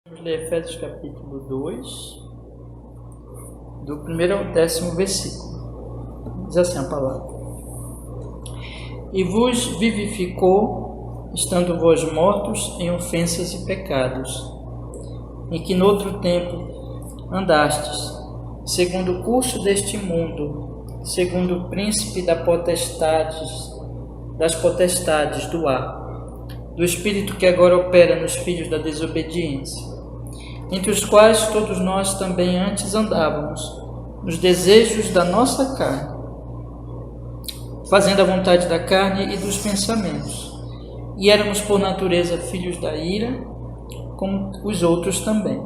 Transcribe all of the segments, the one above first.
Vamos ler Efésios capítulo 2, do 1º ao 10º versículo. Diz assim a palavra: E vos vivificou, estando vós mortos em ofensas e pecados, em que noutro tempo andastes, segundo o curso deste mundo, segundo o príncipe das potestades do ar, do espírito que agora opera nos filhos da desobediência, entre os quais todos nós também antes andávamos, nos desejos da nossa carne, fazendo a vontade da carne e dos pensamentos, e éramos por natureza filhos da ira, como os outros também.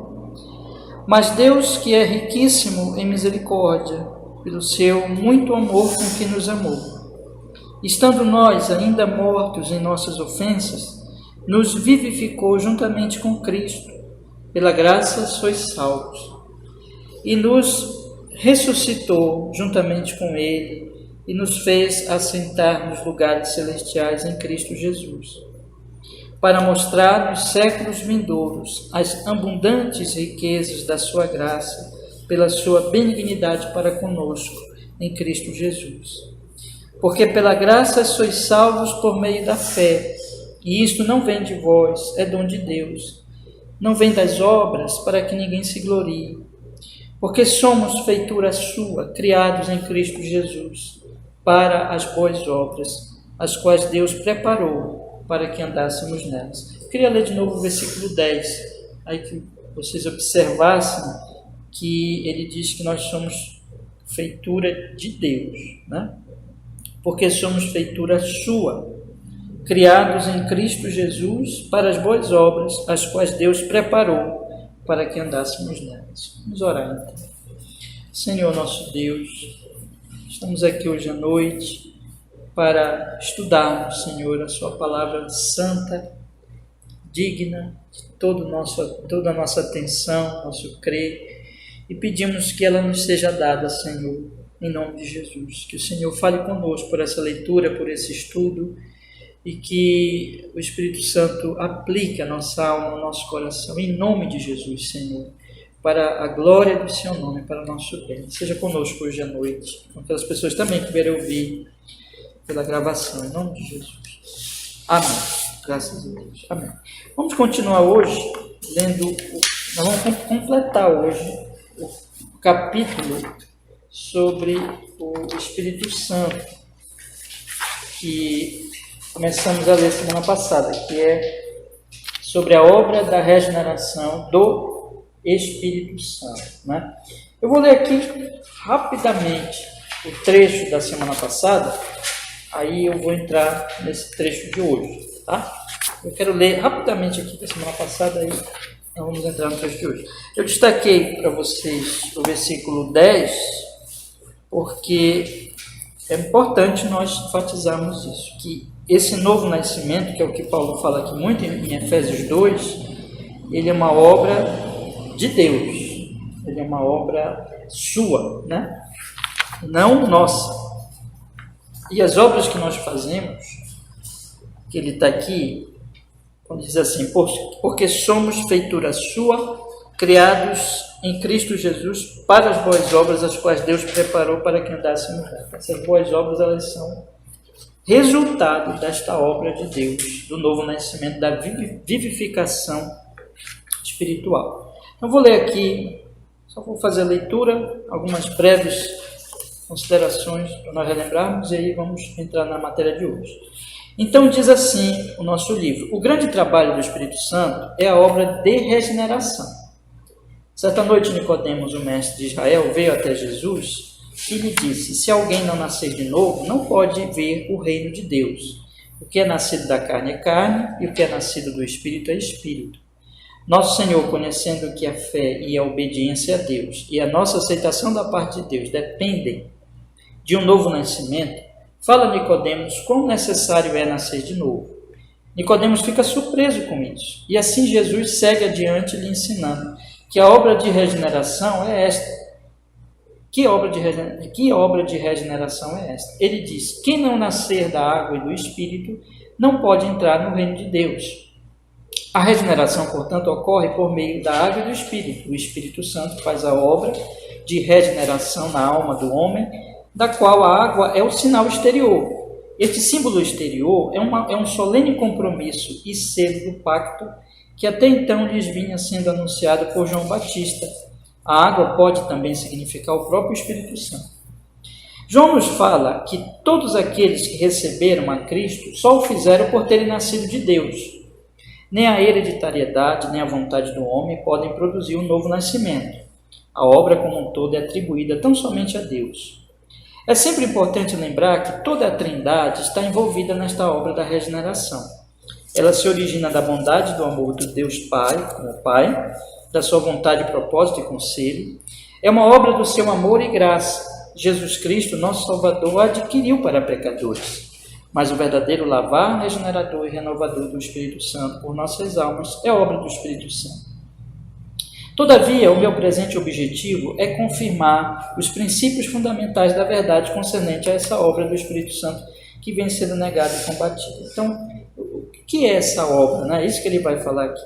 Mas Deus, que é riquíssimo em misericórdia, pelo seu muito amor com que nos amou, estando nós ainda mortos em nossas ofensas, nos vivificou juntamente com Cristo. Pela graça sois salvos. E nos ressuscitou juntamente com Ele e nos fez assentar nos lugares celestiais em Cristo Jesus, para mostrar nos séculos vindouros as abundantes riquezas da sua graça, pela sua benignidade para conosco em Cristo Jesus. Porque pela graça sois salvos por meio da fé, e isto não vem de vós, é dom de Deus. Não vem das obras, para que ninguém se glorie. Porque somos feitura sua, criados em Cristo Jesus, para as boas obras, as quais Deus preparou para que andássemos nelas. Eu queria ler de novo o versículo 10, aí que vocês observassem que ele diz que nós somos feitura de Deus, né? Porque somos feitura sua, criados em Cristo Jesus para as boas obras, as quais Deus preparou para que andássemos nelas. Vamos orar então. Senhor nosso Deus, estamos aqui hoje à noite para estudarmos, Senhor, a sua palavra santa, digna de toda a nossa atenção, nosso crer, e pedimos que ela nos seja dada, Senhor, em nome de Jesus. Que o Senhor fale conosco por essa leitura, por esse estudo, e que o Espírito Santo aplique a nossa alma, o nosso coração, em nome de Jesus, Senhor, para a glória do seu nome, para o nosso bem. Seja conosco hoje à noite, com aquelas pessoas também que vierem ouvir pela gravação, em nome de Jesus. Amém. Graças a Deus. Amém. Vamos continuar hoje lendo, nós vamos completar hoje o capítulo sobre o Espírito Santo, que começamos a ler semana passada, que é sobre a obra da regeneração do Espírito Santo, né? Eu vou ler aqui rapidamente o trecho da semana passada, aí eu vou entrar nesse trecho de hoje, tá? Eu quero ler rapidamente aqui da semana passada, aí nós vamos entrar no trecho de hoje. Eu destaquei para vocês o versículo 10, porque é importante nós enfatizarmos isso, que esse novo nascimento, que é o que Paulo fala aqui muito em Efésios 2, ele é uma obra de Deus, ele é uma obra sua, né? Não nossa. E as obras que nós fazemos, que ele está aqui, quando diz assim, porque somos feitura sua, criados em Cristo Jesus para as boas obras, as quais Deus preparou para que andássemos nelas. Essas boas obras, elas são resultado desta obra de Deus, do novo nascimento, da vivificação espiritual. Então, vou ler aqui, só vou fazer a leitura, algumas breves considerações para nós relembrarmos, e aí vamos entrar na matéria de hoje. Então, diz assim o nosso livro: o grande trabalho do Espírito Santo é a obra de regeneração. Certa noite, Nicodemos, o mestre de Israel, veio até Jesus e lhe disse: se alguém não nascer de novo, não pode ver o reino de Deus. O que é nascido da carne é carne, e o que é nascido do Espírito é Espírito. Nosso Senhor, conhecendo que a fé e a obediência a Deus e a nossa aceitação da parte de Deus dependem de um novo nascimento, fala a Nicodemos quão necessário é nascer de novo. Nicodemos fica surpreso com isso, e assim Jesus segue adiante lhe ensinando que a obra de regeneração é esta. Que obra de regeneração é esta? Ele diz: quem não nascer da água e do Espírito não pode entrar no reino de Deus. A regeneração, portanto, ocorre por meio da água e do Espírito. O Espírito Santo faz a obra de regeneração na alma do homem, da qual a água é o sinal exterior. Este símbolo exterior é um solene compromisso e selo do pacto que até então lhes vinha sendo anunciado por João Batista. A água pode também significar o próprio Espírito Santo. João nos fala que todos aqueles que receberam a Cristo só o fizeram por terem nascido de Deus. Nem a hereditariedade, nem a vontade do homem podem produzir um novo nascimento. A obra como um todo é atribuída tão somente a Deus. É sempre importante lembrar que toda a Trindade está envolvida nesta obra da regeneração. Ela se origina da bondade e do amor do Deus Pai, como Pai, da sua vontade, propósito e conselho. É uma obra do seu amor e graça. Jesus Cristo, nosso Salvador, adquiriu para pecadores. Mas o verdadeiro lavar, regenerador e renovador do Espírito Santo por nossas almas é obra do Espírito Santo. Todavia, o meu presente objetivo é confirmar os princípios fundamentais da verdade concernente a essa obra do Espírito Santo que vem sendo negada e combatida. Então, o que é essa obra? É isso que ele vai falar aqui.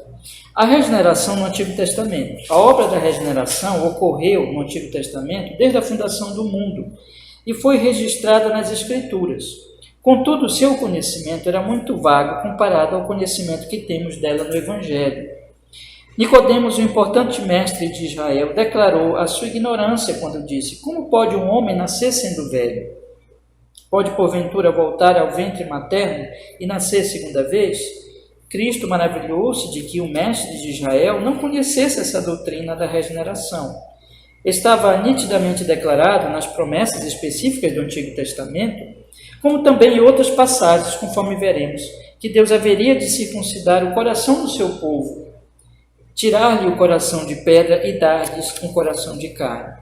A regeneração no Antigo Testamento. A obra da regeneração ocorreu no Antigo Testamento desde a fundação do mundo e foi registrada nas Escrituras. Contudo, seu conhecimento era muito vago comparado ao conhecimento que temos dela no Evangelho. Nicodemos, o importante mestre de Israel, declarou a sua ignorância quando disse: como pode um homem nascer sendo velho? Pode, porventura, voltar ao ventre materno e nascer segunda vez? Cristo maravilhou-se de que o mestre de Israel não conhecesse essa doutrina da regeneração. Estava nitidamente declarado nas promessas específicas do Antigo Testamento, como também em outras passagens, conforme veremos, que Deus haveria de circuncidar o coração do seu povo, tirar-lhe o coração de pedra e dar-lhes um coração de carne.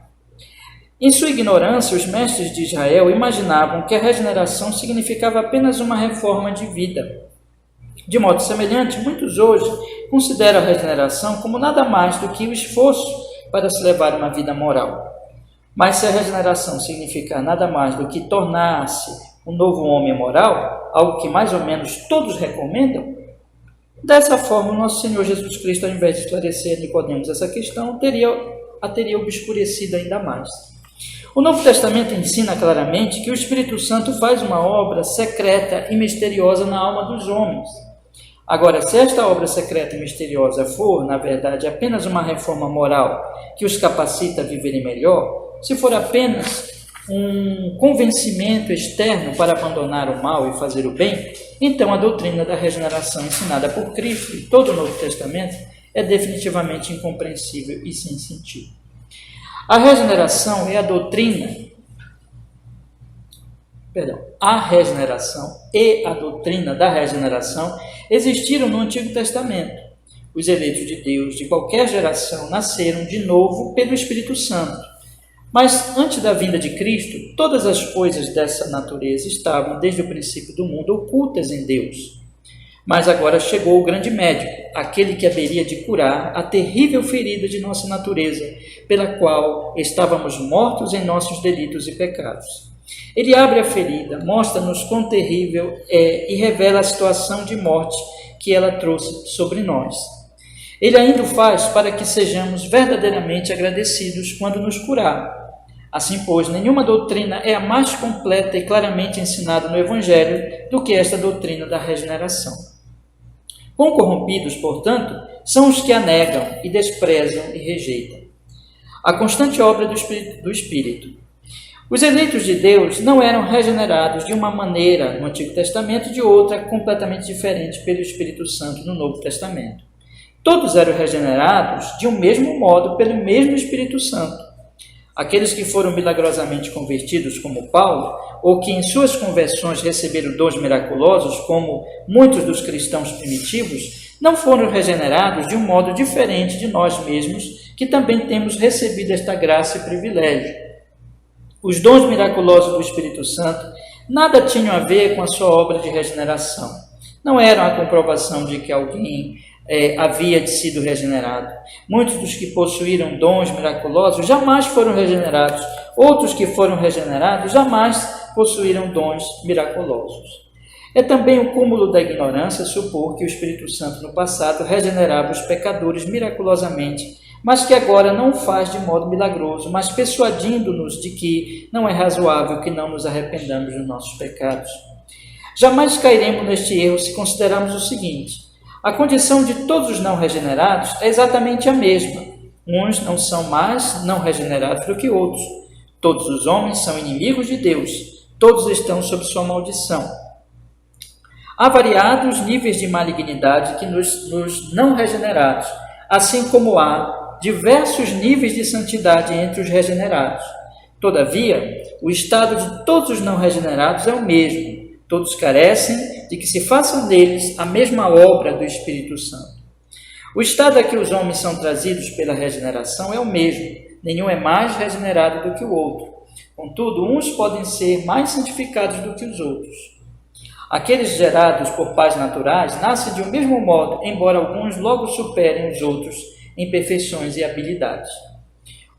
Em sua ignorância, os mestres de Israel imaginavam que a regeneração significava apenas uma reforma de vida. De modo semelhante, muitos hoje consideram a regeneração como nada mais do que o esforço para se levar uma vida moral. Mas se a regeneração significar nada mais do que tornar-se um novo homem moral, algo que mais ou menos todos recomendam, dessa forma o nosso Senhor Jesus Cristo, ao invés de esclarecer a Nicodemos essa questão, a teria obscurecido ainda mais. O Novo Testamento ensina claramente que o Espírito Santo faz uma obra secreta e misteriosa na alma dos homens. Agora, se esta obra secreta e misteriosa for, na verdade, apenas uma reforma moral que os capacita a viverem melhor, se for apenas um convencimento externo para abandonar o mal e fazer o bem, então a doutrina da regeneração ensinada por Cristo e todo o Novo Testamento é definitivamente incompreensível e sem sentido. A regeneração e a doutrina da regeneração existiram no Antigo Testamento. Os eleitos de Deus de qualquer geração nasceram de novo pelo Espírito Santo. Mas antes da vinda de Cristo, todas as coisas dessa natureza estavam, desde o princípio do mundo, ocultas em Deus. Mas agora chegou o grande médico, aquele que haveria de curar a terrível ferida de nossa natureza, pela qual estávamos mortos em nossos delitos e pecados. Ele abre a ferida, mostra-nos quão terrível é e revela a situação de morte que ela trouxe sobre nós. Ele ainda o faz para que sejamos verdadeiramente agradecidos quando nos curar. Assim, pois, nenhuma doutrina é a mais completa e claramente ensinada no Evangelho do que esta doutrina da regeneração. Quão corrompidos, portanto, são os que a negam e desprezam e rejeitam. A constante obra do Espírito. Os eleitos de Deus não eram regenerados de uma maneira no Antigo Testamento e de outra completamente diferente pelo Espírito Santo no Novo Testamento. Todos eram regenerados de um mesmo modo pelo mesmo Espírito Santo. Aqueles que foram milagrosamente convertidos, como Paulo, ou que em suas conversões receberam dons miraculosos, como muitos dos cristãos primitivos, não foram regenerados de um modo diferente de nós mesmos, que também temos recebido esta graça e privilégio. Os dons miraculosos do Espírito Santo nada tinham a ver com a sua obra de regeneração. Não eram a comprovação de que alguém havia sido regenerado. Muitos dos que possuíram dons miraculosos jamais foram regenerados. Outros que foram regenerados jamais possuíram dons miraculosos. É também o cúmulo da ignorância supor que o Espírito Santo no passado regenerava os pecadores miraculosamente, mas que agora não o faz de modo milagroso, mas persuadindo-nos de que não é razoável que não nos arrependamos dos nossos pecados. Jamais cairemos neste erro se considerarmos o seguinte: a condição de todos os não regenerados é exatamente a mesma. Uns não são mais não regenerados do que outros. Todos os homens são inimigos de Deus. Todos estão sob sua maldição. Há variados níveis de malignidade que nos não regenerados, assim como há diversos níveis de santidade entre os regenerados. Todavia, o estado de todos os não regenerados é o mesmo. Todos carecem de que se faça neles a mesma obra do Espírito Santo. O estado a que os homens são trazidos pela regeneração é o mesmo. Nenhum é mais regenerado do que o outro. Contudo, uns podem ser mais santificados do que os outros. Aqueles gerados por pais naturais nascem de um mesmo modo, embora alguns logo superem os outros em perfeições e habilidades.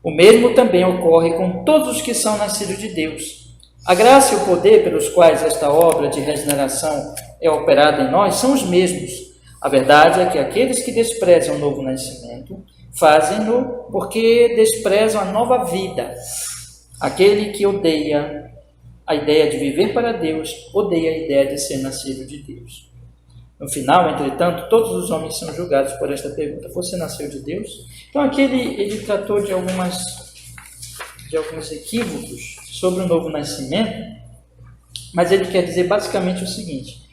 O mesmo também ocorre com todos os que são nascidos de Deus. A graça e o poder pelos quais esta obra de regeneração é operada em nós são os mesmos. A verdade é que aqueles que desprezam o novo nascimento fazem-no porque desprezam a nova vida. Aquele que odeia a ideia de viver para Deus, odeia a ideia de ser nascido de Deus. No final, entretanto, todos os homens são julgados por esta pergunta: você nasceu de Deus? Então aqui ele tratou de alguns equívocos sobre o novo nascimento, mas ele quer dizer basicamente o seguinte,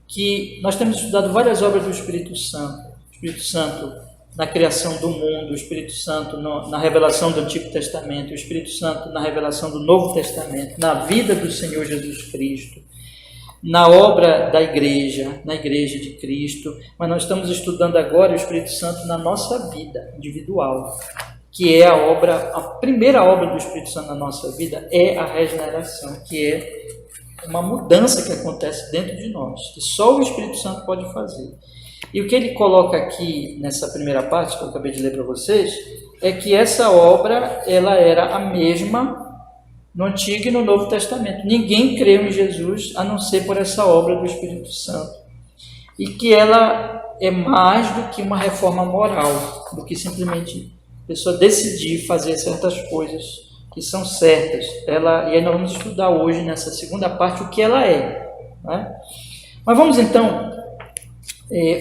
que nós temos estudado várias obras do Espírito Santo na criação do mundo, o Espírito Santo na revelação do Antigo Testamento, o Espírito Santo na revelação do Novo Testamento, na vida do Senhor Jesus Cristo, na obra da igreja, na igreja de Cristo, mas nós estamos estudando agora o Espírito Santo na nossa vida individual, que é a primeira obra do Espírito Santo na nossa vida é a regeneração, que é uma mudança que acontece dentro de nós, que só o Espírito Santo pode fazer. E o que ele coloca aqui nessa primeira parte, que eu acabei de ler para vocês, é que essa obra ela era a mesma no Antigo e no Novo Testamento. Ninguém creu em Jesus a não ser por essa obra do Espírito Santo. E que ela é mais do que uma reforma moral, do que simplesmente a pessoa decidir fazer certas coisas que são certas. E aí nós vamos estudar hoje, nessa segunda parte, o que ela é. Né? Mas vamos então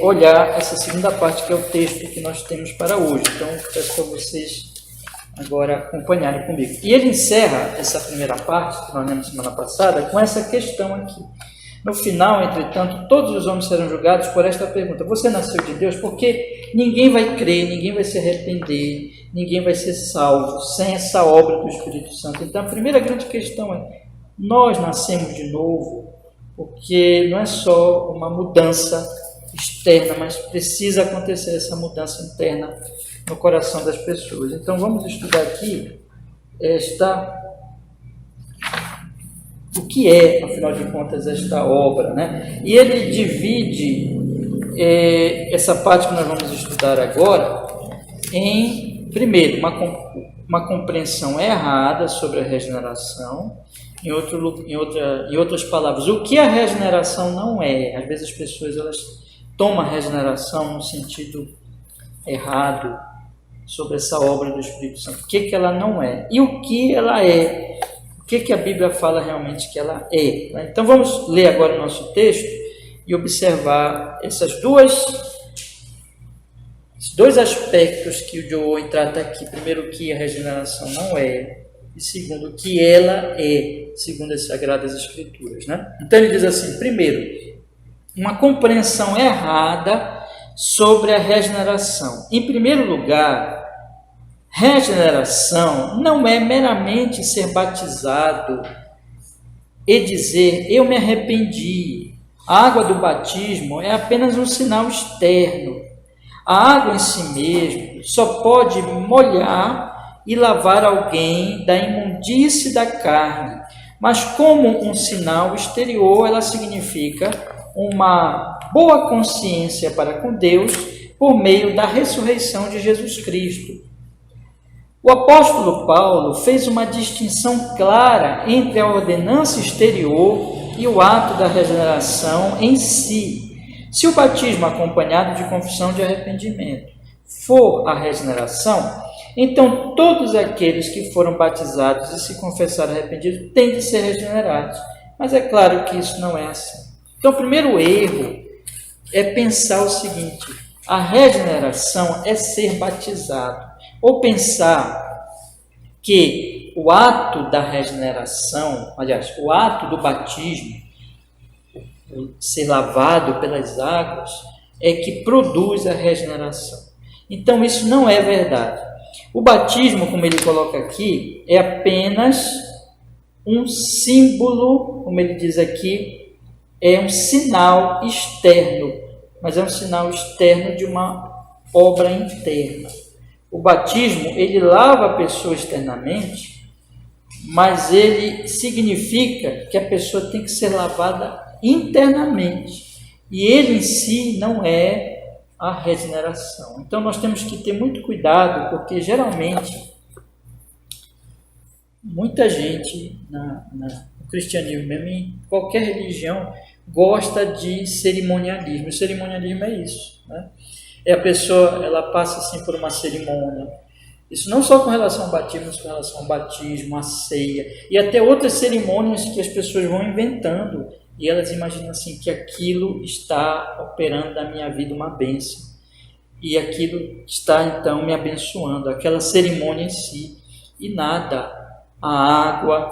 olhar essa segunda parte, que é o texto que nós temos para hoje. Então, peço para vocês agora acompanharem comigo. E ele encerra essa primeira parte, que nós lemos semana passada, com essa questão aqui. No final, entretanto, todos os homens serão julgados por esta pergunta: você nasceu de Deus? Porque ninguém vai crer, ninguém vai se arrepender, ninguém vai ser salvo sem essa obra do Espírito Santo. Então, a primeira grande questão é: nós nascemos de novo, porque não é só uma mudança externa, mas precisa acontecer essa mudança interna no coração das pessoas. Então, vamos estudar aqui o que é, afinal de contas, esta obra, né? E ele divide essa parte que nós vamos estudar agora em, primeiro, uma compreensão errada sobre a regeneração. Em outras palavras, o que a regeneração não é. Às vezes as pessoas elas tomam a regeneração no sentido errado sobre essa obra do Espírito Santo. O que ela não é e o que ela é. O que a Bíblia fala realmente que ela é. Então vamos ler agora o nosso texto e observar esses dois aspectos que o Joe trata aqui. Primeiro, o que a regeneração não é, e segundo, o que ela é, segundo as Sagradas Escrituras. Né? Então ele diz assim: primeiro, uma compreensão errada sobre a regeneração. Em primeiro lugar, regeneração não é meramente ser batizado e dizer eu me arrependi. A água do batismo é apenas um sinal externo. A água em si mesmo só pode molhar e lavar alguém da imundície da carne, mas como um sinal exterior, ela significa uma boa consciência para com Deus por meio da ressurreição de Jesus Cristo. O apóstolo Paulo fez uma distinção clara entre a ordenança exterior e o ato da regeneração em si. Se o batismo acompanhado de confissão de arrependimento for a regeneração, então todos aqueles que foram batizados e se confessaram arrependidos têm de ser regenerados. Mas é claro que isso não é assim. Então o primeiro erro é pensar o seguinte: a regeneração é ser batizado, ou pensar que o ato da regeneração, aliás, o ato do batismo, ser lavado pelas águas, é que produz a regeneração. Então isso não é verdade. O batismo, como ele coloca aqui, é apenas um símbolo, como ele diz aqui, é um sinal externo, mas é um sinal externo de uma obra interna. O batismo, ele lava a pessoa externamente, mas ele significa que a pessoa tem que ser lavada internamente. E ele em si não é a regeneração. Então nós temos que ter muito cuidado, porque geralmente muita gente no cristianismo, mesmo em qualquer religião, gosta de cerimonialismo. O cerimonialismo é isso, né? É a pessoa, ela passa assim por uma cerimônia. Isso não só com relação ao batismo, mas com relação ao batismo, à ceia e até outras cerimônias que as pessoas vão inventando e elas imaginam assim que aquilo está operando na minha vida uma bênção e aquilo está então me abençoando, aquela cerimônia em si. E nada, a água,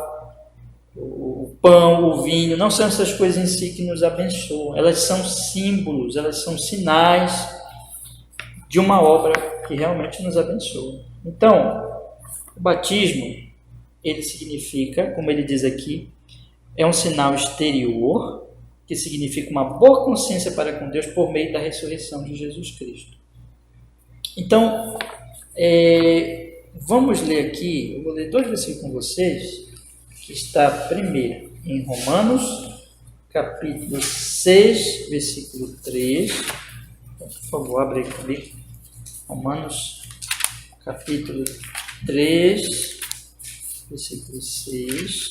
o pão, o vinho, não são essas coisas em si que nos abençoam, elas são símbolos, elas são sinais de uma obra que realmente nos abençoa. Então, o batismo, ele significa, como ele diz aqui, é um sinal exterior, que significa uma boa consciência para com Deus por meio da ressurreição de Jesus Cristo. Então, vamos ler aqui, eu vou ler 2 versículos com vocês, que está primeiro em Romanos, capítulo 6, versículo 3. Por favor, abre aqui. Romanos, capítulo 3, versículo 6.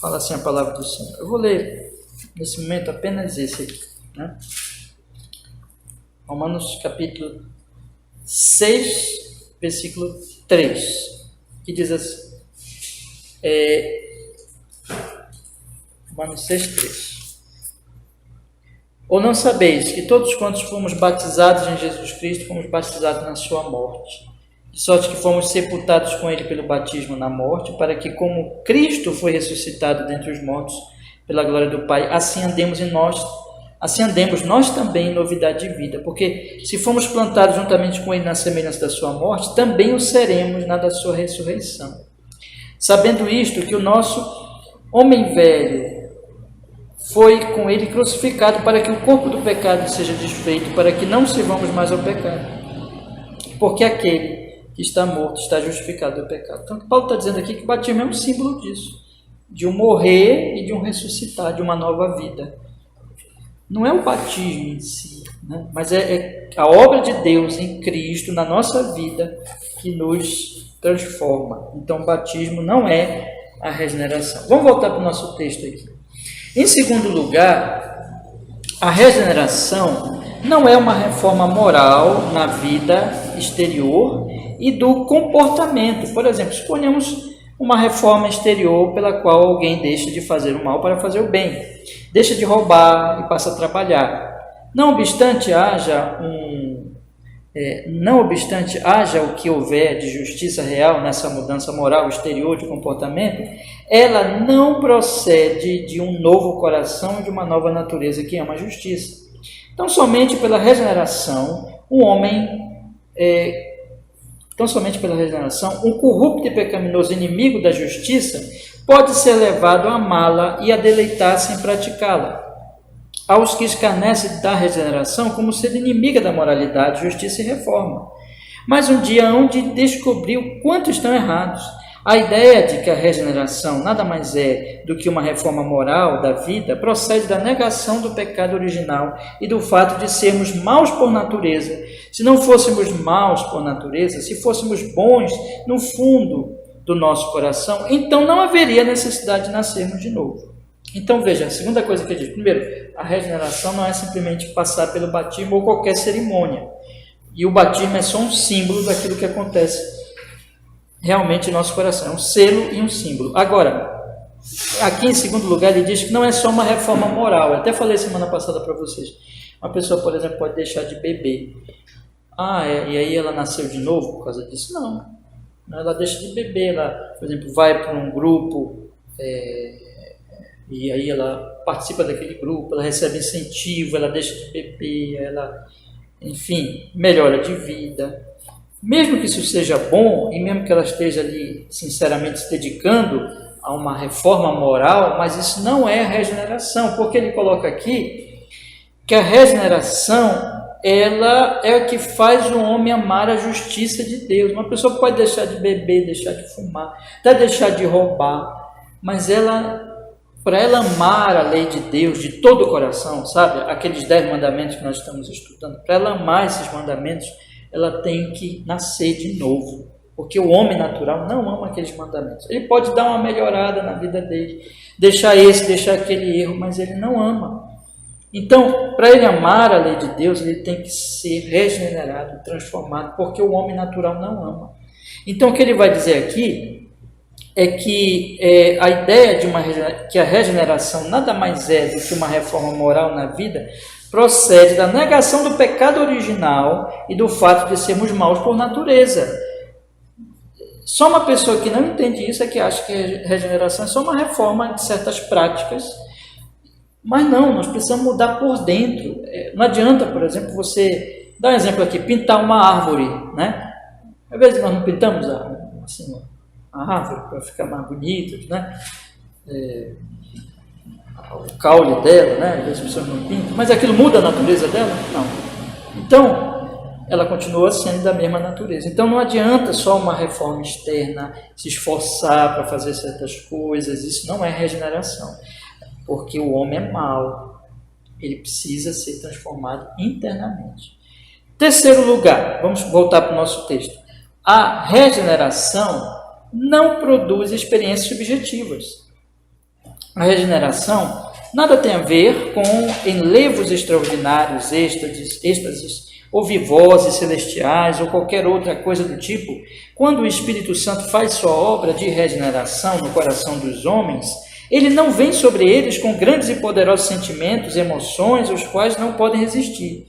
Fala assim a palavra do Senhor. Eu vou ler, nesse momento, apenas esse aqui, né? Romanos, capítulo 6, versículo 3, que diz assim, Romanos 6, 3. Ou não sabeis que todos quantos fomos batizados em Jesus Cristo, fomos batizados na sua morte, de sorte que fomos sepultados com ele pelo batismo na morte, para que como Cristo foi ressuscitado dentre os mortos pela glória do Pai, assim andemos nós também em novidade de vida, porque se fomos plantados juntamente com ele na semelhança da sua morte, também o seremos na da sua ressurreição. Sabendo isto, que o nosso homem velho foi com ele crucificado para que o corpo do pecado seja desfeito, para que não sirvamos mais ao pecado. Porque aquele que está morto está justificado do pecado. Então, Paulo está dizendo aqui que o batismo é um símbolo disso, de um morrer e de um ressuscitar, de uma nova vida. Não é o batismo em si, né? Mas é a obra de Deus em Cristo na nossa vida que nos transforma. Então, o batismo não é a regeneração. Vamos voltar para o nosso texto aqui. Em segundo lugar, a regeneração não é uma reforma moral na vida exterior e do comportamento. Por exemplo, suponhamos uma reforma exterior pela qual alguém deixa de fazer o mal para fazer o bem, deixa de roubar e passa a trabalhar. Não obstante haja o que houver de justiça real nessa mudança moral exterior de comportamento, ela não procede de um novo coração e de uma nova natureza que ama a justiça. Então, somente pela regeneração, um corrupto e pecaminoso inimigo da justiça pode ser levado a amá-la e a deleitar-se em praticá-la. Aos que escarnecem da regeneração como sendo inimiga da moralidade, justiça e reforma. Mas um dia hão de descobrir o quanto estão errados. A ideia de que a regeneração nada mais é do que uma reforma moral da vida procede da negação do pecado original e do fato de sermos maus por natureza. Se não fôssemos maus por natureza, se fôssemos bons, no fundo, do nosso coração, então não haveria necessidade de nascermos de novo. Então veja, a segunda coisa que eu digo, primeiro, a regeneração não é simplesmente passar pelo batismo ou qualquer cerimônia, e o batismo é só um símbolo daquilo que acontece realmente em nosso coração, é um selo e um símbolo. Agora, aqui em segundo lugar ele diz que não é só uma reforma moral. Eu até falei semana passada para vocês, uma pessoa, por exemplo, pode deixar de beber, e aí ela nasceu de novo por causa disso? Não, ela deixa de beber, ela, por exemplo, vai para um grupo, e aí ela participa daquele grupo, ela recebe incentivo, ela deixa de beber, ela, enfim, melhora de vida. Mesmo que isso seja bom, e mesmo que ela esteja ali, sinceramente, se dedicando a uma reforma moral, mas isso não é a regeneração, porque ele coloca aqui que a regeneração, ela é o que faz o homem amar a justiça de Deus. Uma pessoa pode deixar de beber, deixar de fumar, até deixar de roubar, mas para ela amar a lei de Deus de todo o coração, sabe? Aqueles 10 mandamentos que nós estamos estudando, para ela amar esses mandamentos, ela tem que nascer de novo, porque o homem natural não ama aqueles mandamentos. Ele pode dar uma melhorada na vida dele, deixar aquele erro, mas ele não ama. Então, para ele amar a lei de Deus, ele tem que ser regenerado, transformado, porque o homem natural não ama. Então, o que ele vai dizer aqui é que a ideia que a regeneração nada mais é do que uma reforma moral na vida, procede da negação do pecado original e do fato de sermos maus por natureza. Só uma pessoa que não entende isso é que acha que a regeneração é só uma reforma de certas práticas, mas não, nós precisamos mudar por dentro. Não adianta, por exemplo, você, dá um exemplo aqui, pintar uma árvore, né? Às vezes nós não pintamos assim, a árvore para ficar mais bonita, né? O caule dela, né? Às vezes as pessoas não pintam, mas aquilo muda a natureza dela? Não. Então, ela continua sendo da mesma natureza. Então, não adianta só uma reforma externa, se esforçar para fazer certas coisas, isso não é regeneração, porque o homem é mau, ele precisa ser transformado internamente. Terceiro lugar, vamos voltar para o nosso texto. A regeneração não produz experiências subjetivas. A regeneração nada tem a ver com enlevos extraordinários, êxtases, ou vozes celestiais, ou qualquer outra coisa do tipo. Quando o Espírito Santo faz sua obra de regeneração no coração dos homens, ele não vem sobre eles com grandes e poderosos sentimentos, emoções, os quais não podem resistir.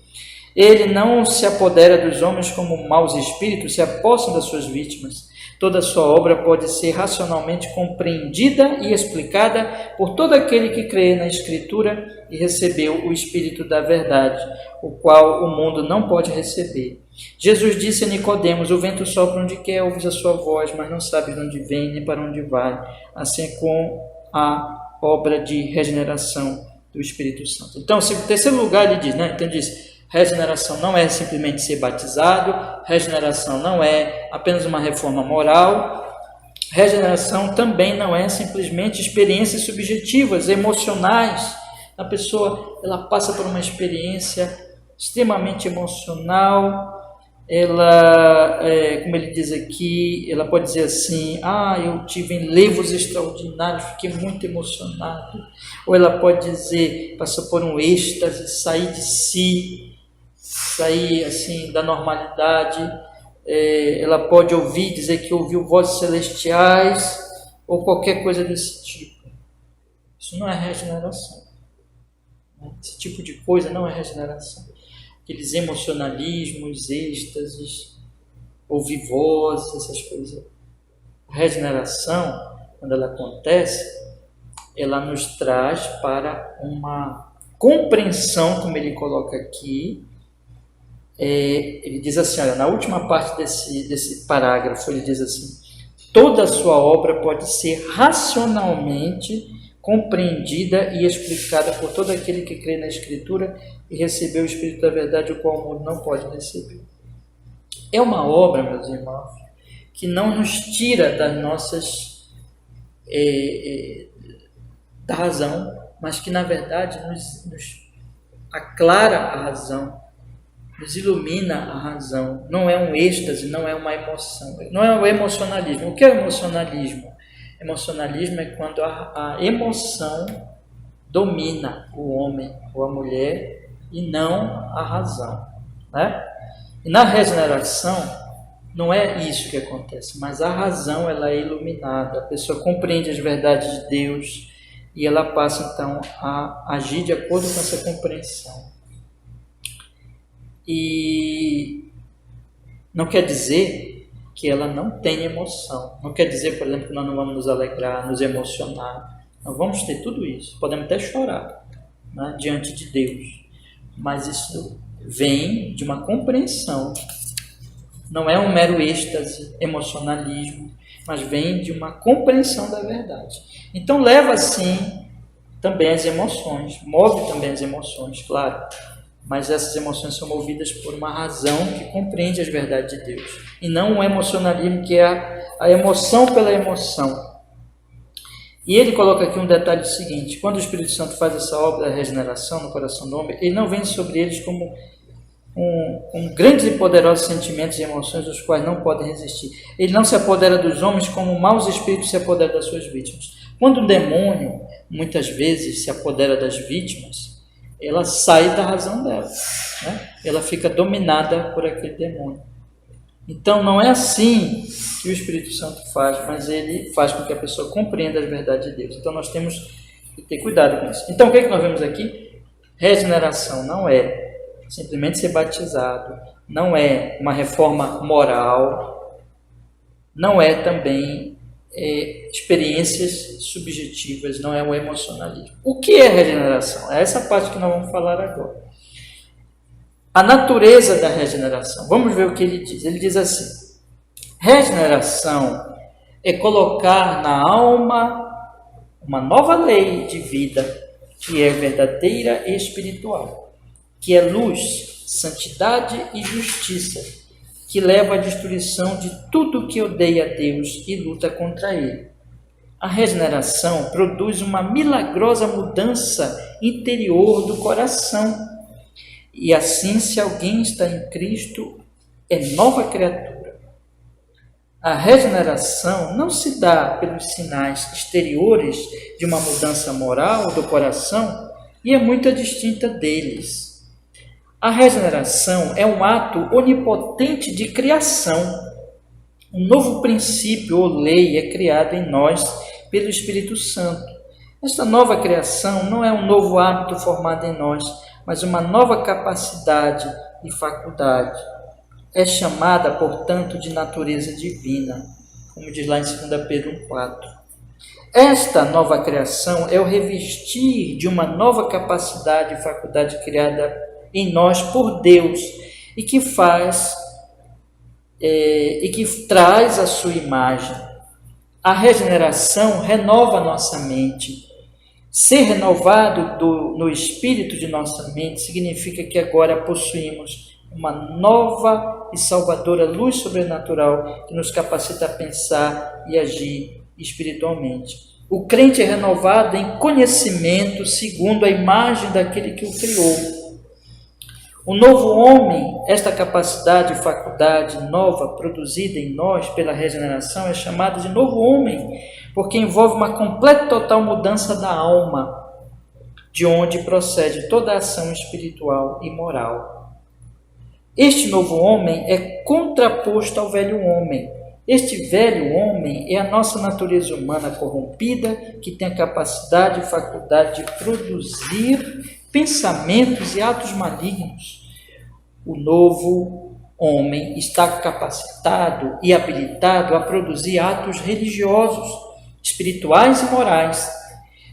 Ele não se apodera dos homens como maus espíritos se apossam das suas vítimas. Toda a sua obra pode ser racionalmente compreendida e explicada por todo aquele que crê na Escritura e recebeu o Espírito da verdade, o qual o mundo não pode receber. Jesus disse a Nicodemos: o vento sopra onde quer, ouves a sua voz, mas não sabes de onde vem nem para onde vai. Assim é com a obra de regeneração do Espírito Santo. Então, em terceiro lugar, ele diz, né? Então, ele diz: regeneração não é simplesmente ser batizado, regeneração não é apenas uma reforma moral, regeneração também não é simplesmente experiências subjetivas, emocionais. A pessoa, ela passa por uma experiência extremamente emocional, ela, como ele diz aqui, ela pode dizer assim: eu tive enlevos extraordinários, fiquei muito emocionado. Ou ela pode dizer, passou por um êxtase, sair de si, sair assim da normalidade. Ela pode dizer que ouviu vozes celestiais ou qualquer coisa desse tipo. Isso não é regeneração. Esse tipo de coisa não é regeneração. Aqueles emocionalismos, êxtases, ouvir vozes, essas coisas. A regeneração, quando ela acontece, ela nos traz para uma compreensão, como ele coloca aqui. Ele diz assim, olha, na última parte desse parágrafo, ele diz assim: toda a sua obra pode ser racionalmente compreendida e explicada por todo aquele que crê na Escritura e recebeu o Espírito da verdade, o qual o mundo não pode receber. É uma obra, meus irmãos, que não nos tira das nossas da razão, mas que na verdade nos aclara a razão, nos ilumina a razão. Não é um êxtase, não é uma emoção. Não é o emocionalismo. O que é o emocionalismo? Emocionalismo é quando a emoção domina o homem ou a mulher e não a razão, né? E na regeneração não é isso que acontece, mas a razão ela é iluminada, a pessoa compreende as verdades de Deus e ela passa então a agir de acordo com essa compreensão. E não quer dizer que ela não tenha emoção, não quer dizer, por exemplo, que nós não vamos nos alegrar, nos emocionar. Nós vamos ter tudo isso, podemos até chorar, né, diante de Deus, mas isso vem de uma compreensão, não é um mero êxtase, emocionalismo, mas vem de uma compreensão da verdade. Então leva assim também as emoções, move também as emoções, claro, mas essas emoções são movidas por uma razão que compreende as verdades de Deus, e não um emocionalismo que é a emoção pela emoção. E ele coloca aqui um detalhe seguinte: quando o Espírito Santo faz essa obra da regeneração no coração do homem, ele não vem sobre eles como grandes e poderosos sentimentos e emoções os quais não podem resistir. Ele não se apodera dos homens como maus espíritos se apoderam das suas vítimas. Quando o demônio, muitas vezes, se apodera das vítimas, ela sai da razão dela, né? Ela fica dominada por aquele demônio. Então não é assim que o Espírito Santo faz, mas ele faz com que a pessoa compreenda as verdades de Deus. Então nós temos que ter cuidado com isso. Então o que é que nós vemos aqui? Regeneração não é simplesmente ser batizado, não é uma reforma moral, não é também experiências subjetivas, não é o emocionalismo. O que é regeneração? É essa parte que nós vamos falar agora. A natureza da regeneração. Vamos ver o que ele diz. Ele diz assim: regeneração é colocar na alma uma nova lei de vida, que é verdadeira e espiritual, que é luz, santidade e justiça, que leva à destruição de tudo que odeia a Deus e luta contra ele. A regeneração produz uma milagrosa mudança interior do coração. E assim, se alguém está em Cristo, é nova criatura. A regeneração não se dá pelos sinais exteriores de uma mudança moral do coração e é muito distinta deles. A regeneração é um ato onipotente de criação. Um novo princípio ou lei é criado em nós pelo Espírito Santo. Esta nova criação não é um novo hábito formado em nós, mas uma nova capacidade e faculdade. É chamada, portanto, de natureza divina, como diz lá em 2 Pedro 1,4. Esta nova criação é o revestir de uma nova capacidade e faculdade criada em nós por Deus e que traz a sua imagem. A regeneração renova nossa mente. Ser renovado no espírito de nossa mente significa que agora possuímos uma nova e salvadora luz sobrenatural que nos capacita a pensar e agir espiritualmente. O crente é renovado em conhecimento segundo a imagem daquele que o criou. O novo homem, esta capacidade e faculdade nova produzida em nós pela regeneração é chamada de novo homem, porque envolve uma completa e total mudança da alma, de onde procede toda a ação espiritual e moral. Este novo homem é contraposto ao velho homem. Este velho homem é a nossa natureza humana corrompida, que tem a capacidade e faculdade de produzir pensamentos e atos malignos. O novo homem está capacitado e habilitado a produzir atos religiosos, espirituais e morais.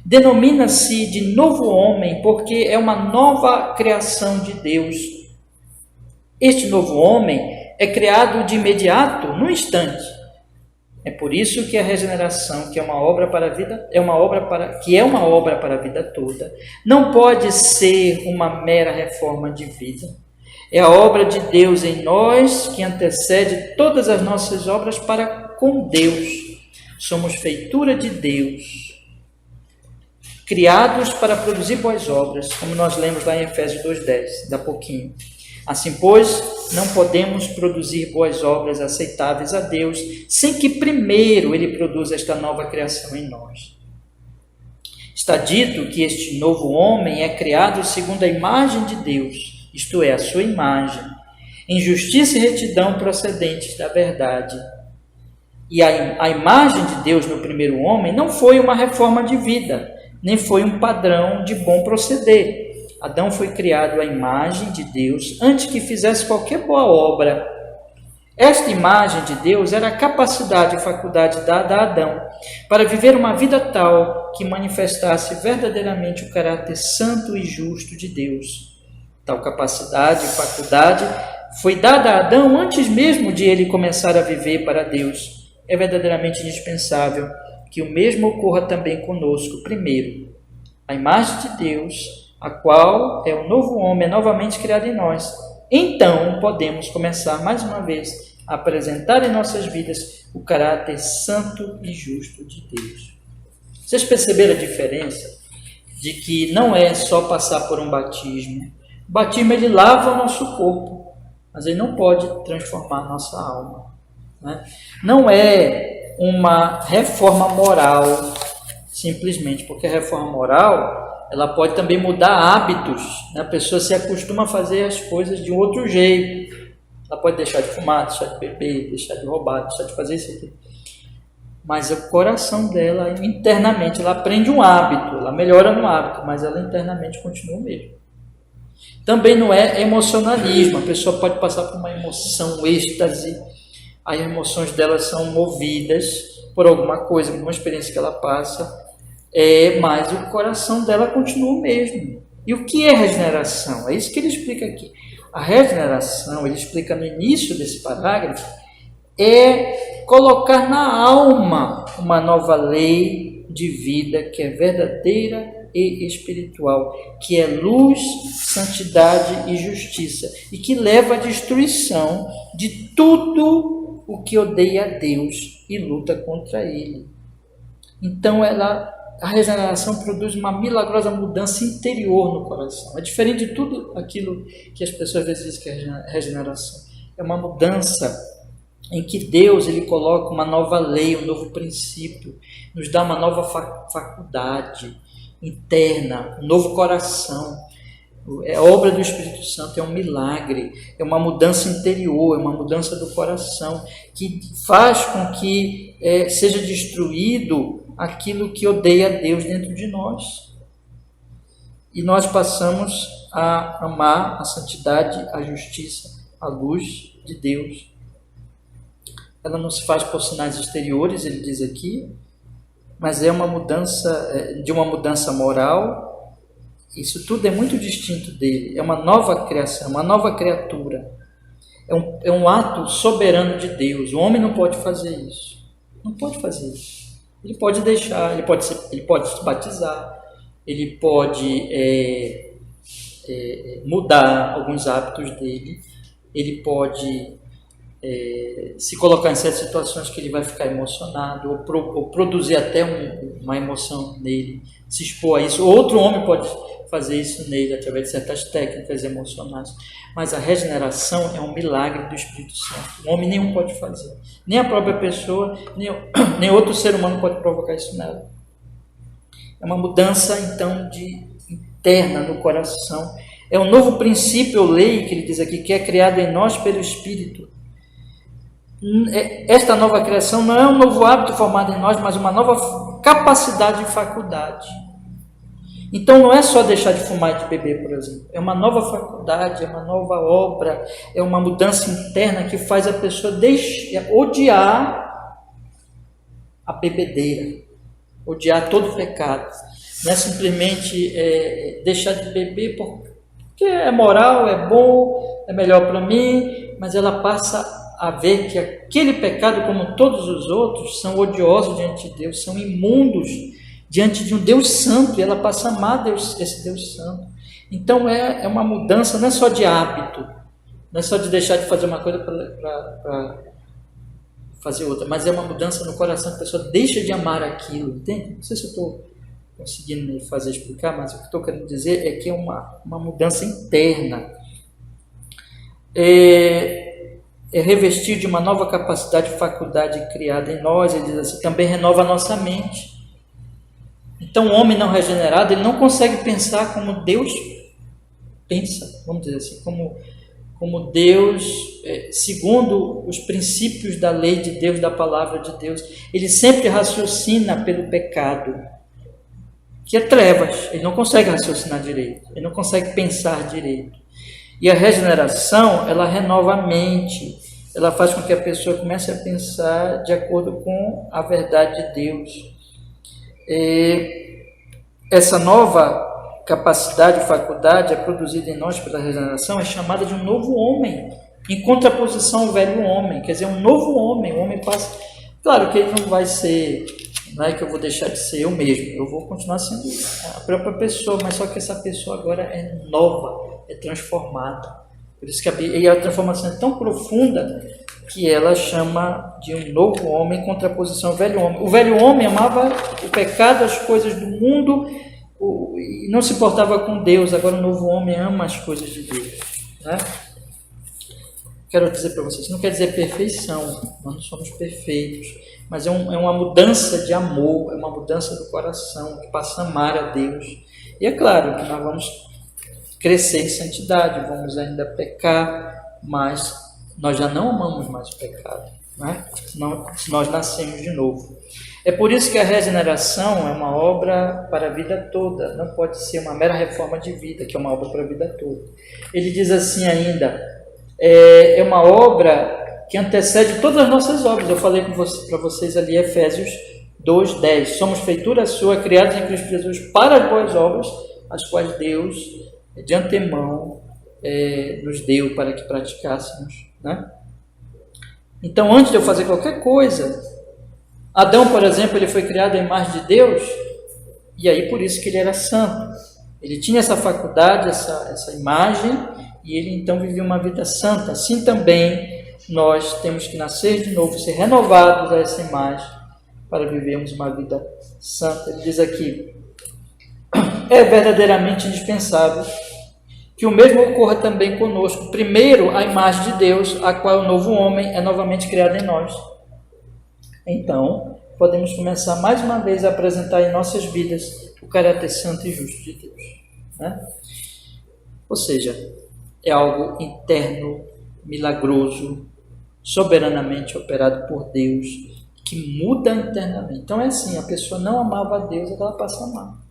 Denomina-se de novo homem porque é uma nova criação de Deus. Este novo homem é criado de imediato, no instante. É por isso que a regeneração, que é uma obra para a vida, é uma obra para a vida toda, não pode ser uma mera reforma de vida. É a obra de Deus em nós que antecede todas as nossas obras para com Deus. Somos feitura de Deus, criados para produzir boas obras, como nós lemos lá em Efésios 2,10, dá pouquinho. Assim, pois, não podemos produzir boas obras aceitáveis a Deus sem que primeiro Ele produza esta nova criação em nós. Está dito que este novo homem é criado segundo a imagem de Deus, isto é, a sua imagem, em justiça e retidão procedentes da verdade. E a imagem de Deus no primeiro homem não foi uma reforma de vida, nem foi um padrão de bom proceder. Adão foi criado à imagem de Deus antes que fizesse qualquer boa obra. Esta imagem de Deus era a capacidade e faculdade dada a Adão para viver uma vida tal que manifestasse verdadeiramente o caráter santo e justo de Deus. Tal capacidade e faculdade foi dada a Adão antes mesmo de ele começar a viver para Deus. É verdadeiramente indispensável que o mesmo ocorra também conosco. Primeiro, a imagem de Deus, a qual é o novo homem, é novamente criado em nós. Então, podemos começar mais uma vez a apresentar em nossas vidas o caráter santo e justo de Deus. Vocês perceberam a diferença de que não é só passar por um batismo. O batismo, ele lava o nosso corpo, mas ele não pode transformar a nossa alma, né? Não é uma reforma moral, simplesmente, porque a reforma moral, ela pode também mudar hábitos, né? A pessoa se acostuma a fazer as coisas de um outro jeito. Ela pode deixar de fumar, deixar de beber, deixar de roubar, deixar de fazer isso aqui. Mas o coração dela, internamente, ela aprende um hábito, ela melhora no hábito, mas ela internamente continua o mesmo. Também não é emocionalismo. A pessoa pode passar por uma emoção, êxtase, as emoções dela são movidas por alguma coisa, alguma experiência que ela passa, mas o coração dela continua o mesmo. E o que é regeneração? É isso que ele explica aqui. A regeneração, ele explica no início desse parágrafo, é colocar na alma uma nova lei de vida que é verdadeira e espiritual, que é luz, santidade e justiça, e que leva à destruição de tudo o que odeia a Deus e luta contra Ele. Então, a regeneração produz uma milagrosa mudança interior no coração. É diferente de tudo aquilo que as pessoas às vezes dizem que é regeneração. É uma mudança em que Deus ele coloca uma nova lei, um novo princípio, nos dá uma nova faculdade interna, um novo coração. É obra do Espírito Santo, é um milagre, é uma mudança interior, é uma mudança do coração, que faz com que seja destruído aquilo que odeia a Deus dentro de nós. E nós passamos a amar a santidade, a justiça, a luz de Deus. Ela não se faz por sinais exteriores, ele diz aqui, mas é uma mudança, de uma mudança moral. Isso tudo é muito distinto dele. É uma nova criação, uma nova criatura. É um ato soberano de Deus. O homem não pode fazer isso. Não pode fazer isso. Ele pode deixar, ele pode se batizar, ele pode mudar alguns hábitos dele, ele pode se colocar em certas situações que ele vai ficar emocionado, ou produzir até uma emoção nele, se expor a isso. Outro homem pode fazer isso nele através de certas técnicas emocionais. Mas a regeneração é um milagre do Espírito Santo. Um homem nenhum pode fazer. Nem a própria pessoa, nem outro ser humano pode provocar isso nela. É uma mudança, então, interna no coração. É um novo princípio ou lei, que ele diz aqui, que é criado em nós pelo Espírito. Esta nova criação não é um novo hábito formado em nós, mas uma nova capacidade e faculdade. Então não é só deixar de fumar e de beber, por exemplo. É uma nova faculdade, é uma nova obra, é uma mudança interna que faz a pessoa odiar a bebedeira, odiar todo o pecado. Não é simplesmente deixar de beber porque é moral, é bom, é melhor para mim, mas ela passa a ver que aquele pecado, como todos os outros, são odiosos diante de Deus, são imundos diante de um Deus santo, e ela passa a amar esse Deus santo. Então é uma mudança, não é só de hábito, não é só de deixar de fazer uma coisa para fazer outra, mas é uma mudança no coração, que a pessoa deixa de amar aquilo, entende? Não sei se eu estou conseguindo me explicar, mas o que estou querendo dizer é que é uma mudança interna. é revestir de uma nova capacidade e faculdade criada em nós. Ele diz assim, também renova a nossa mente. Então o homem não regenerado, ele não consegue pensar como Deus pensa, vamos dizer assim, como Deus, segundo os princípios da lei de Deus, da palavra de Deus. Ele sempre raciocina pelo pecado, que é trevas. Ele não consegue raciocinar direito, ele não consegue pensar direito. E a regeneração, ela renova a mente, ela faz com que a pessoa comece a pensar de acordo com a verdade de Deus. Essa nova capacidade e faculdade é produzida em nós pela regeneração, é chamada de um novo homem, em contraposição ao velho homem. Quer dizer, um novo homem. O homem passa... Claro que ele não vai ser... Não é que eu vou deixar de ser eu mesmo, eu vou continuar sendo a própria pessoa, mas só que essa pessoa agora é nova, é transformada. Por isso que a transformação é tão profunda que ela chama de um novo homem em contraposição ao velho homem. O velho homem amava o pecado, as coisas do mundo e não se importava com Deus. Agora o novo homem ama as coisas de Deus, né? Quero dizer para vocês, não quer dizer perfeição, nós não somos perfeitos, mas é uma mudança de amor, é uma mudança do coração, que passa a amar a Deus. E é claro que nós vamos crescer em santidade, vamos ainda pecar, mas nós já não amamos mais o pecado, né? Nós nascemos de novo. É por isso que a regeneração é uma obra para a vida toda, não pode ser uma mera reforma de vida, que é uma obra para a vida toda. Ele diz assim ainda, é uma obra que antecede todas as nossas obras. Eu falei para vocês ali, Efésios 2:10. Somos feitura sua, criados em Cristo Jesus para as boas obras, as quais Deus, de antemão, nos deu para que praticássemos, né? Então, antes de eu fazer qualquer coisa, Adão, por exemplo, ele foi criado à imagem de Deus, e aí por isso que ele era santo. Ele tinha essa faculdade, essa imagem, e ele então vivia uma vida santa. Assim também nós temos que nascer de novo, ser renovados a essa imagem, para vivermos uma vida santa. Ele diz aqui, é verdadeiramente indispensável que o mesmo ocorra também conosco. Primeiro, a imagem de Deus, a qual o novo homem é novamente criado em nós. Então, podemos começar mais uma vez a apresentar em nossas vidas o caráter santo e justo de Deus, né? Ou seja, é algo interno, milagroso, soberanamente operado por Deus, que muda internamente. Então é assim, a pessoa não amava a Deus, ela passa a amar.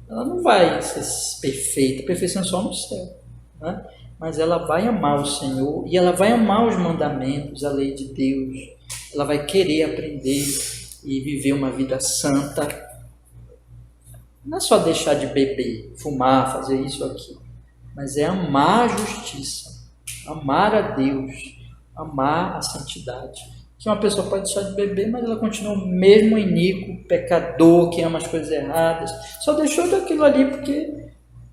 Ela não vai ser perfeita, perfeição só no céu, né? Mas ela vai amar o Senhor e ela vai amar os mandamentos, a lei de Deus. Ela vai querer aprender e viver uma vida santa. Não é só deixar de beber, fumar, fazer isso ou aquilo, mas é amar a justiça, amar a Deus, amar a santidade. Que uma pessoa pode deixar de beber, mas ela continua o mesmo iníquo, pecador, que ama as coisas erradas. Só deixou daquilo ali porque,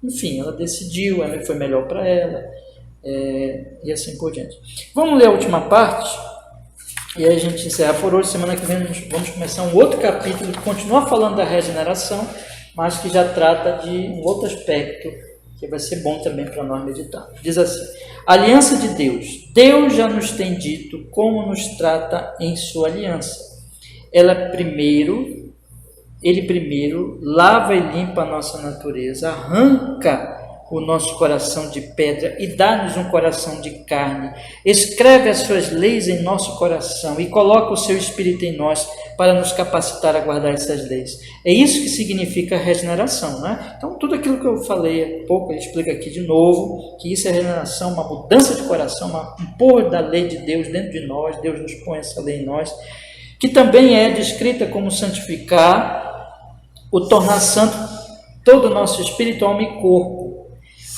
enfim, ela decidiu, foi melhor para ela, e assim por diante. Vamos ler a última parte, e aí a gente encerra por hoje. Semana que vem vamos começar um outro capítulo que continua falando da regeneração, mas que já trata de um outro aspecto que vai ser bom também para nós meditar. Diz assim, aliança de Deus. Deus já nos tem dito como nos trata em sua aliança. Ele primeiro lava e limpa a nossa natureza, arranca o nosso coração de pedra e dá-nos um coração de carne, escreve as suas leis em nosso coração e coloca o seu Espírito em nós para nos capacitar a guardar essas leis. É isso que significa regeneração, né? Então, tudo aquilo que eu falei há pouco, ele explica aqui de novo, que isso é regeneração, uma mudança de coração, um pôr da lei de Deus dentro de nós. Deus nos põe essa lei em nós, que também é descrita como santificar, o tornar santo todo o nosso espírito, alma e corpo.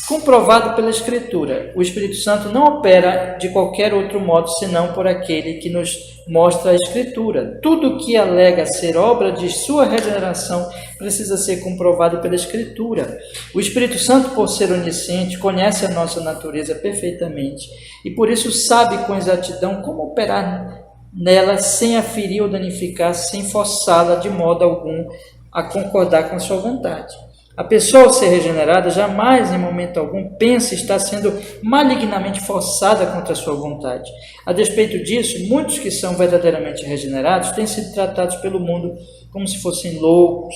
Comprovado pela Escritura, o Espírito Santo não opera de qualquer outro modo senão por aquele que nos mostra a Escritura. Tudo que alega ser obra de sua regeneração precisa ser comprovado pela Escritura. O Espírito Santo, por ser onisciente, conhece a nossa natureza perfeitamente e por isso sabe com exatidão como operar nela sem a ferir ou danificar, sem forçá-la de modo algum a concordar com a sua vontade. A pessoa, ao ser regenerada, jamais, em momento algum, pensa estar sendo malignamente forçada contra a sua vontade. A despeito disso, muitos que são verdadeiramente regenerados têm sido tratados pelo mundo como se fossem loucos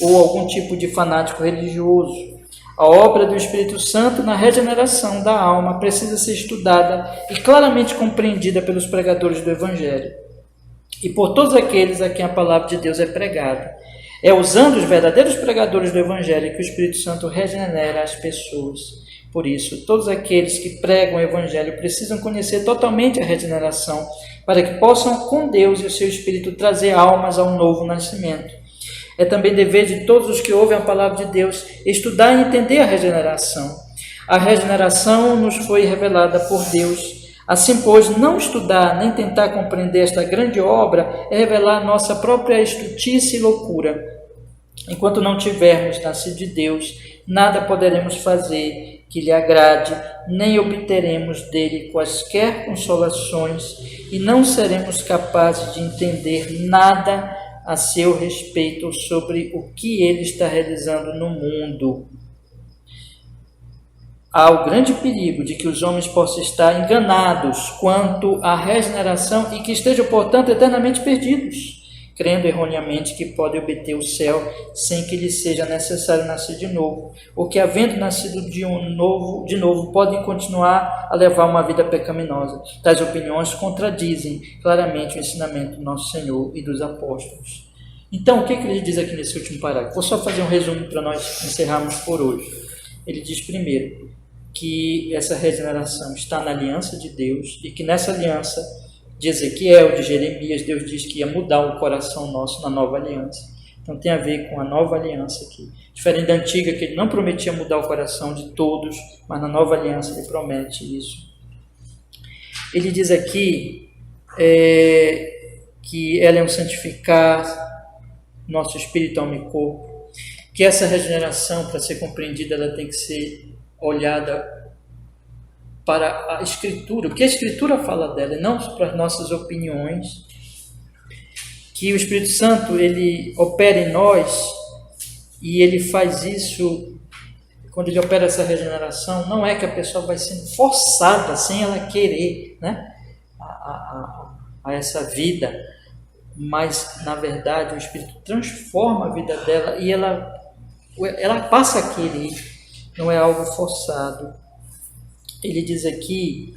ou algum tipo de fanático religioso. A obra do Espírito Santo na regeneração da alma precisa ser estudada e claramente compreendida pelos pregadores do Evangelho e por todos aqueles a quem a palavra de Deus é pregada. É usando os verdadeiros pregadores do Evangelho que o Espírito Santo regenera as pessoas. Por isso, todos aqueles que pregam o Evangelho precisam conhecer totalmente a regeneração para que possam, com Deus e o seu Espírito, trazer almas ao novo nascimento. É também dever de todos os que ouvem a palavra de Deus estudar e entender a regeneração. A regeneração nos foi revelada por Deus. Assim, pois, não estudar nem tentar compreender esta grande obra é revelar nossa própria estultice e loucura. Enquanto não tivermos nascido de Deus, nada poderemos fazer que lhe agrade, nem obteremos dele quaisquer consolações e não seremos capazes de entender nada a seu respeito sobre o que ele está realizando no mundo. Há o grande perigo de que os homens possam estar enganados quanto à regeneração e que estejam, portanto, eternamente perdidos, crendo erroneamente que podem obter o céu sem que lhes seja necessário nascer de novo, ou que, havendo nascido de novo, podem continuar a levar uma vida pecaminosa. Tais opiniões contradizem claramente o ensinamento do nosso Senhor e dos apóstolos. Então, o que ele diz aqui nesse último parágrafo? Vou só fazer um resumo para nós encerrarmos por hoje. Ele diz primeiro que essa regeneração está na aliança de Deus e que nessa aliança de Ezequiel, de Jeremias, Deus diz que ia mudar o coração nosso na nova aliança. Então tem a ver com a nova aliança aqui. Diferente da antiga, que ele não prometia mudar o coração de todos, mas na nova aliança ele promete isso. Ele diz aqui que ela é um santificar nosso espírito, alma e corpo, que essa regeneração, para ser compreendida, ela tem que ser olhada para a Escritura, o que a Escritura fala dela, e não para as nossas opiniões, que o Espírito Santo, ele opera em nós, e ele faz isso, quando ele opera essa regeneração, não é que a pessoa vai sendo forçada, sem ela querer, né, a essa vida, mas, na verdade, o Espírito transforma a vida dela, e ela passa a querer, não é algo forçado. Ele diz aqui,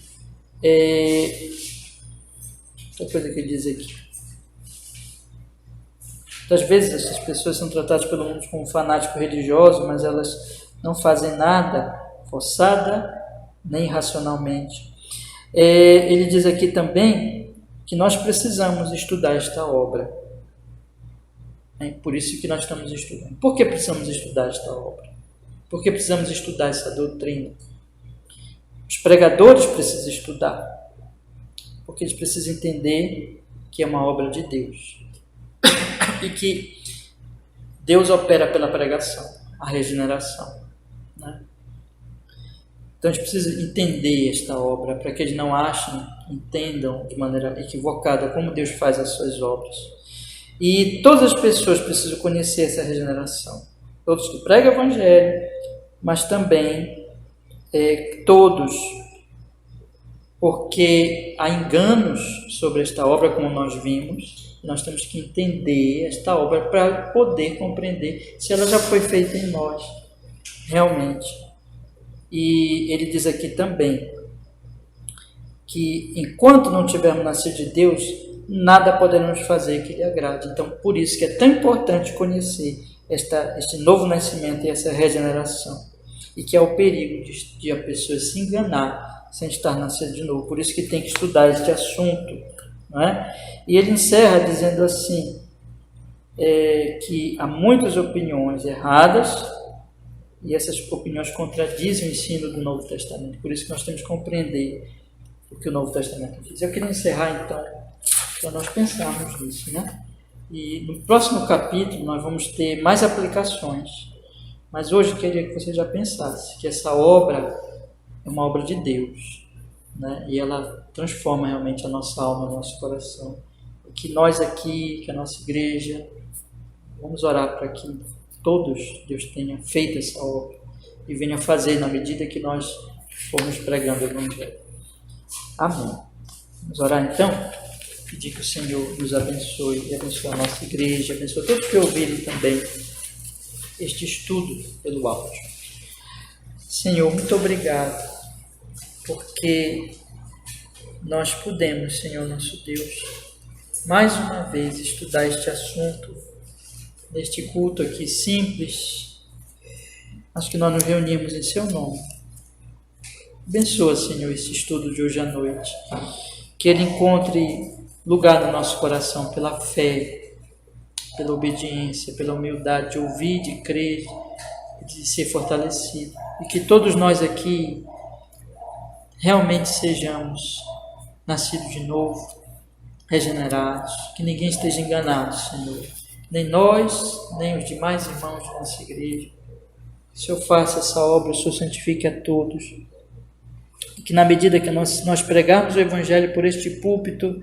outra coisa que ele diz aqui, às vezes essas pessoas são tratadas pelo mundo como fanáticos religiosos, mas elas não fazem nada forçada nem irracionalmente. Ele diz aqui também que nós precisamos estudar esta obra. É por isso que nós estamos estudando. Por que precisamos estudar esta obra? Por que precisamos estudar essa doutrina? Os pregadores precisam estudar, porque eles precisam entender que é uma obra de Deus e que Deus opera pela pregação, a regeneração, né? Então a gente precisa entender esta obra para que eles não entendam de maneira equivocada como Deus faz as suas obras. E todas as pessoas precisam conhecer essa regeneração, todos que pregam o Evangelho, mas também todos, porque há enganos sobre esta obra, como nós vimos. Nós temos que entender esta obra para poder compreender se ela já foi feita em nós, realmente. E ele diz aqui também que enquanto não tivermos nascido de Deus, nada poderemos fazer que lhe agrade. Então, por isso que é tão importante conhecer este novo nascimento e essa regeneração. E que é o perigo de a pessoa se enganar sem estar nascendo de novo. Por isso que tem que estudar este assunto, não é? E ele encerra dizendo assim, que há muitas opiniões erradas e essas opiniões contradizem o ensino do Novo Testamento. Por isso que nós temos que compreender o que o Novo Testamento diz. Eu queria encerrar, então, para nós pensarmos nisso, né? E no próximo capítulo nós vamos ter mais aplicações. Mas hoje eu queria que você já pensasse que essa obra é uma obra de Deus, né? E ela transforma realmente a nossa alma, o nosso coração. Que nós aqui, que a nossa igreja, vamos orar para que todos, Deus, tenham feito essa obra e venha fazer na medida que nós formos pregando o Evangelho. Amém. Vamos orar então? Pedir que o Senhor nos abençoe e abençoe a nossa igreja, abençoe todos que ouvirem também este estudo pelo áudio. Senhor, muito obrigado, porque nós pudemos, Senhor nosso Deus, mais uma vez estudar este assunto, neste culto aqui simples, mas que nós nos reunimos em Seu nome. Abençoa, Senhor, esse estudo de hoje à noite, que ele encontre lugar no nosso coração pela fé, pela obediência, pela humildade de ouvir, de crer, de ser fortalecido. E que todos nós aqui realmente sejamos nascidos de novo, regenerados, que ninguém esteja enganado, Senhor. Nem nós, nem os demais irmãos de nossa igreja. Que o Senhor faça essa obra, o Senhor santifique a todos. E que na medida que nós pregarmos o Evangelho por este púlpito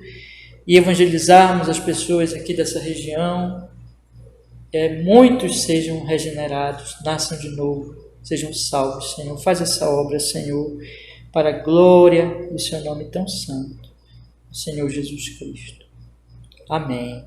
e evangelizarmos as pessoas aqui dessa região, muitos sejam regenerados, nasçam de novo, sejam salvos, Senhor. Faz essa obra, Senhor, para a glória do Seu nome tão santo, Senhor Jesus Cristo. Amém.